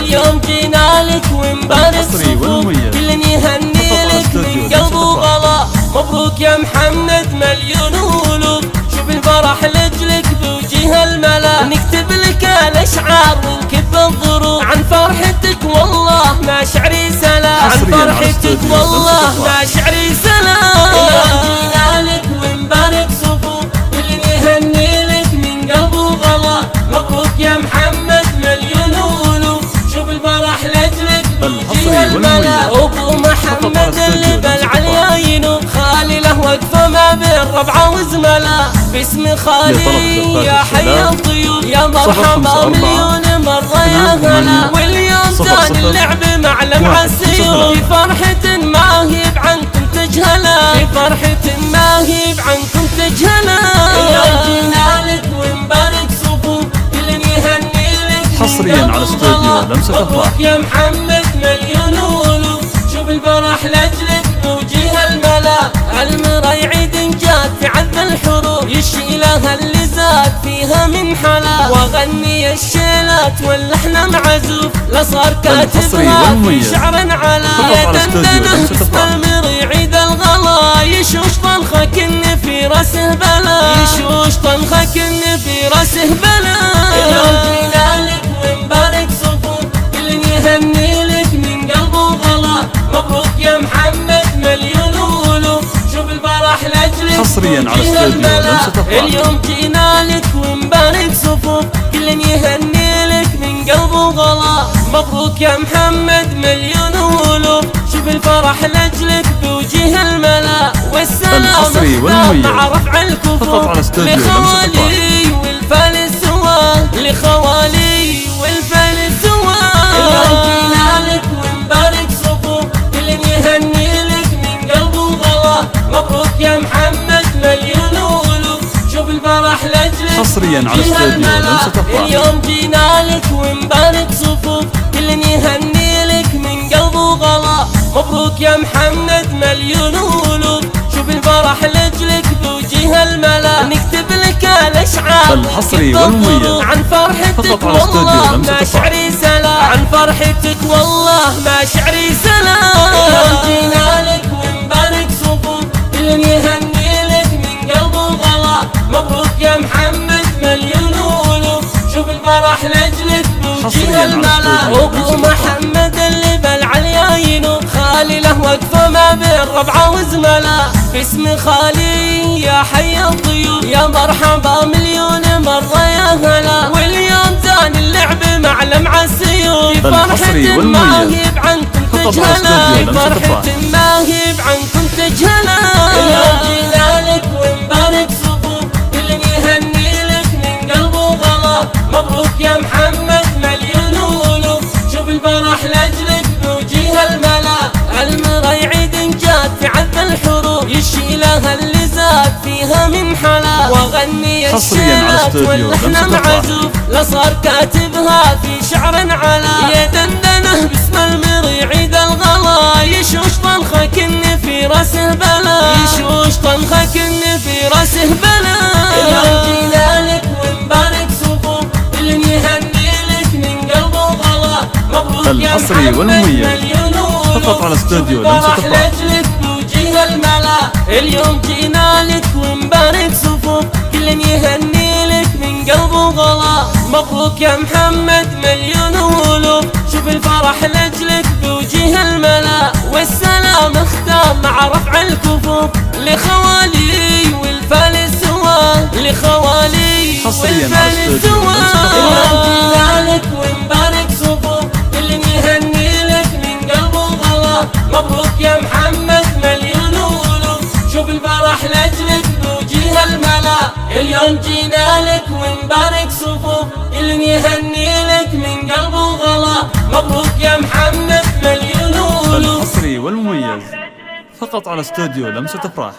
اليوم جينا لك ونبارك صفوف كل يهني لك من قلب وغلا. مبروك يا محمد مليون ألوف، شوف الفرح لجلك بوجه الملا. نكتب لك الأشعار ونكب الظروف عن فرحتك والله ما شعري سلام، عن فرحتك والله ما شعري سلام. اليوم جينا لك ونبارك صفوف كل يهني لك من قلب وغلا. مبروك يا محمد مليون ألوف، شوف الفرح لجلك بوجه الملا. أبو محمد اللي بالعليا ينوب، خالي له وقفة ما بين ربعه وزملا. باسم خالي يا حي الضيوف يا مرحبا مليون مرة يا هلا. واليوم تاني اللعب مع لمع السيوف، في فرحة ما هي عنكم تجهلا، في فرحة ما هي عنكم تجهلا. اليوم جينا لك ونبارك صفوف كل يهني لك حصريا على استوديو لمسة أفراح. يا محمد مليون ألوف، شوف الفرح لجلك بوجه الملا. المرا عيد جات في عذب الحروف، يشيلها اللي زاد فيها من حلا. واغني الشيلات واللحن معزوف، لا صار كاتبها في شعر على. يا دندنه المرا عيد الغلا، يشوش طنخه كن في راسه بلا، يشوش طنخه كن في راسه بلا. اليوم جينا لك ونبارك صفوف كل يهني لك من قلب وغلا. مبروك يا محمد مليون ألوف، شوف الفرح لجلك حصريا على استوديو لمسة أفراح. اليوم جينا لك ونبارك صفوف كل يهني لك من قلب وغلا. مبروك يا محمد مليون ألوف، شوف الفرح لجلك بوجه الملا. والسلام مع رفع الكفوف لخوالي والفال سوا، لخوالي والفال سوا. اليوم جينا لك ونبارك صفوف كل يهني لك من قلب وغلا. مبروك يا محمد مليون ألوف، شوف الفرح لجلك حصريا على استوديو لمسة أفراح. اليوم جينا لك ونبارك صفوف كل يهني لك من قلب وغلا. مبروك يا محمد مليون ألوف، شوف الفرح لجلك بوجه الملا. نكتب لك الأشعار الحصري والمميز عن فرحتك والله ما شعري سلام، عن فرحتك والله ما شعري سلام. اليوم جينا لك ونبارك صفوف كل يهني لك من قلب وغلا. مبروك يا محمد مليون ألوف، شوف الفرح لجلك بوجه الملا. أبو محمد اللي بالعليا ينوب، خالي له وقفة ما بين ربعه وزملا. باسم خالي يا حي الضيوف يا مرحبا مليون مرة يا هلا. واليوم تاني اللعب مع لمع السيوف، في فرحة ما هي عنكم تجهلا، في فرحة ما هي عنكم تجهلا. اليوم جينا لك ونبارك صفوف كل يهني لك من قلب وغلا. مبروك يا محمد مليون ألوف، شوف الفرح لجلك بوجه الملا. المرا عيد جات في عذب الحروف، يشيلها اللي زاد فيها من حلا. واغني الشيلات واللحن معزوف، لا صار كاتبها في شعر على. يا دندنه باسم المرا عيد الغلا، يشوش طنخه كن في راسه بلا، يشوش طنخه كن في راسه بلا. اليوم جينا لك ونبارك صفوف كل يهني لك من قلب وغلا. مبروك يا محمد مليون ألوف، فقط على استوديو لمسة أفراح. الملا. اليوم جينا لك ونبارك صفوف كل يهني لك من قلب وغلا. مبروك يا محمد مليون ألوف، شوف الفرح لجلك بوجه الملا. والسلام اختام مع رفع الكفوف لخوالي والفال سوا، لخوالي والفال سوا. اليوم جينا لك ونبارك صفوف كل يهني لك من قلب وغلا. مبروك يا محمد مليون ألوف، شوف الفرح لجلك بوجه الملا. اليوم جينا لك ونبارك صفوف كل يهني لك من قلب وغلا. مبروك يا محمد مليون ألوف. الحصري والمميز فقط على استوديو لمسة أفراح.